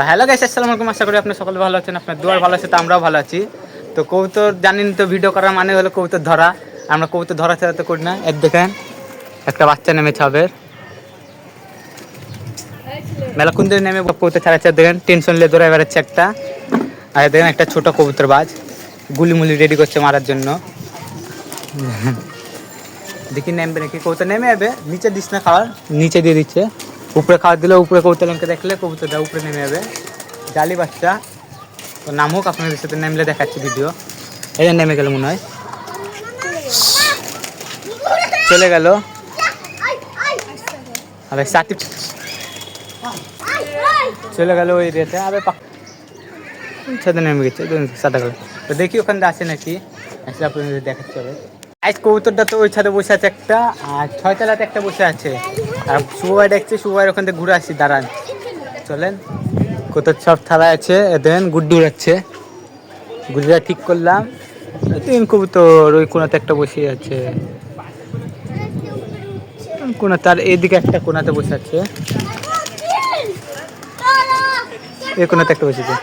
Hello guys, আসসালামু আলাইকুম। আশা করি আপনি সকলে ভালো আছেন, আপনার দুয়ার ভালো আছে, তো আমরাও ভালো আছি। তো কবুতর জানেন তো, ভিডিও করার মানে হলো কবুতর ধরা। আমরা কবুতর ধরা ছাড়া তো করি না। এর দেখেন একটা বাচ্চা নেমেছে হবে, মেলাকুন দিয়ে নেমে কবুতর ছাড়াচ্ছে। দেখেন টেনশন নিয়ে ধরে বেড়াচ্ছে একটা। আর দেখেন একটা ছোট কবুতর বাজ গুলিমুলি রেডি করছে মারার জন্য। দেখি নেমবে নাকি, কবুতর নেমে যাবে। নিচে দিস না খাবার, নিচে দিয়ে দিচ্ছে। উপরে খাবার দিলে উপরে কবুতরকে দেখলে কবুতরটা উপরে নেমে যাবে। জালি বাচ্চা, তো নাম হোক, আপনাদের সাথে নেমলে দেখাচ্ছি ভিডিও। এই নেমে গেল মনে হয়, চলে গেল। আরে সাথে চলে গেল ওই রেতে। আরে সাথে নেমে গেছে সাদা গেল। তো দেখি ওখান থেকে আসে নাকি, আসলে আপনাদের দেখাচ্ছি হবে। আজ কবুতরটা তো ওই ছাদে বসে আছে একটা, আর 6 তলাতে একটা বসে আছে। আর শুভভাই দেখছে, শুভভাইয়ের ওখান থেকে ঘুরে আসছি, দাঁড়ান চলেন। কোথাও সব থালা আছে, দেন গুড্ডু উড়াচ্ছে, গুড্ডুটা ঠিক করলাম। তিন কবুতর ওই কোনাতে একটা বসে আছে, কোনা তার এইদিকে একটা কোনাতে বসে আছে, এই কোনাতে একটা বসেছে।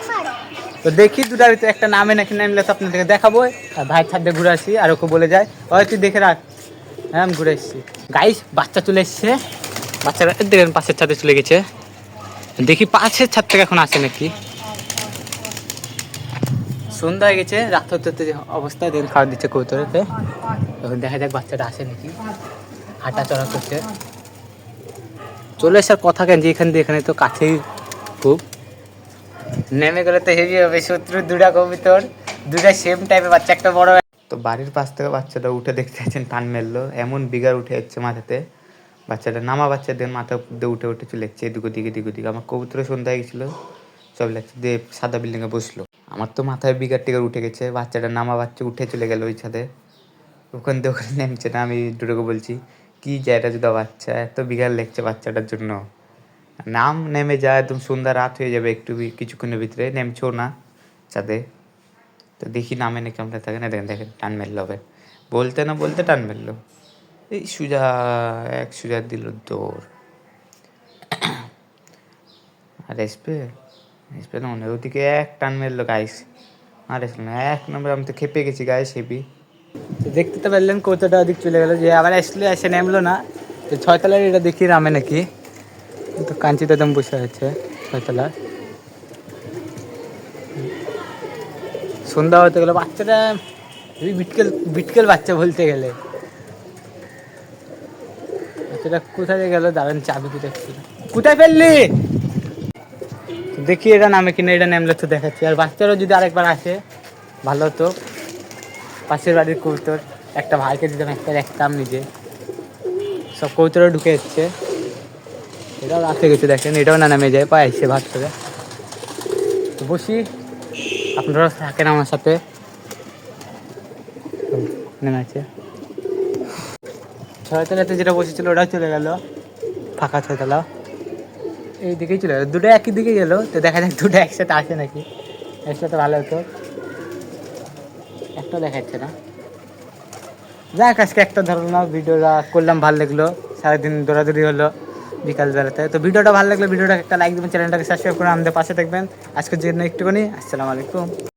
তো দেখি দুটার ভিতরে একটা নামে নাকি, নামলে তো আপনাদেরকে দেখাবো। আর ভাই ছাদে ঘুরে আসি, আর ওকে বলে যায় ওই তুই দেখে রাখ। হ্যাঁ আমি ঘুরে এসেছি গাইস, বাচ্চা চলে এসছে। বাচ্চারা দেখেন পাশের ছাদে চলে গেছে। দেখি পাশের ছাদ থেকে এখন আসে নাকি। সন্ধ্যা হয়ে গেছে, রাত হতে হতে অবস্থায় দিন খাওয়া দিচ্ছে কবুতরকে। এখন দেখা যাক বাচ্চাটা আসে নাকি। হাঁটা চড়া করছে, চলে আসার কথা কেন, যে এখান দিয়ে এখানে তো কাছেই খুব। নেমে গেলে তো হেভি হবে। শত্রু দুটা কবুতর, দুটা সেম টাইপের বাচ্চা, একটা বড়। তো বাড়ির পাশ থেকে বাচ্চাটা উঠে দেখতে পাচ্ছেন, টান মেললো, এমন বিগার উঠে যাচ্ছে মাথাতে। বাচ্চাটা নামা বাচ্চা দিয়ে মাথা দিয়ে উঠে উঠে চলে যাচ্ছে এদিক ওদিকে এদিক ওদিকে। আমার কবুতরের সন্ধ্যা গেছিলো, সব লাগছে দিয়ে সাদা বিল্ডিংয়ে বসলো। আমার তো মাথায় বিগার টিগার উঠে গেছে। বাচ্চাটা নামা বাচ্চা উঠে চলে গেল ওই ছাদে, ওখান থেকে ওখানে নেমছে না। আমি দুটোকে বলছি কি জায়গা যদি বাচ্চা এত বিঘার লেগছে বাচ্চাটার জন্য, নাম নেমে যায়, একদম সন্ধ্যা রাত হয়ে যাবে একটু কিছুক্ষণের ভিতরে, নেমছেও না ছাদে। তো দেখি নামে নাকি আমরা থাকে না। দেখেন দেখেন টান মেরল হবে, বলতে না বলতে টান মেরলো। এই সুজা এক সুজা দিল দৌড়। আর এসপে এসপে না মনে ওদিকে এক টান মেরলো গাইস। আর এসলো না, 1 নম্বর। আমি তো খেপে গেছি গাইস হেবি। তো দেখতে তো পারলেন কতটা ওদিক চলে গেলো, যে আবার আসলে এসে নেমলো না। তো 6 তলার এটা দেখি নামে নাকি। তো কাঞ্চিতে একদম বসে আছে 6 তলা। সন্ধ্যা হতে গেলো, বাচ্চাটা বিটকেল বিটকেল বাচ্চা বলতে গেলে। বাচ্চাটা কোথায় গেল, দাঁড়ান চাবি দিতে কোথায় ফেললি। দেখি এটা নামে কিনা, এটা নামলে তো দেখাচ্ছি। আর বাচ্চারও যদি আরেকবার আসে ভালো হতো। পাশের বাড়ির কবুতর, একটা ভাইকে দিতাম, একটা দেখতাম নিজে। সব কবুতরও ঢুকে যাচ্ছে, এটাও রাখতে গেছে দেখেন, এটাও না নামে যায়, পায়ে এসছে ভাত করে। তো বসি, আপনারা থাকেন আমার সাথে। নেমে আছে 6 তলাতে যেটা বসেছিল ওটাও চলে গেল, ফাঁকা 6 তলা এই দিকেই চলে গেল। দুটো একই দিকে গেল, তো দেখা যাক দুটো একসাথে আসে নাকি। আসলে তো ভালো হতো, একটা দেখাচ্ছে না। যাক আজকে একটা ধরো না, ভিডিওটা করলাম, ভালো লাগলো। সারাদিন দৌড়াদৌড়ি হলো বিকাল বেলাতে। তো ভিডিওটা ভালো লাগলে ভিডিওটা একটা লাইক দেবেন, চ্যানেলটাকে সাবস্ক্রাইব করে আমাদের পাশে থাকবেন। আজকের জন্য একটুখানি, আসসালামু আলাইকুম।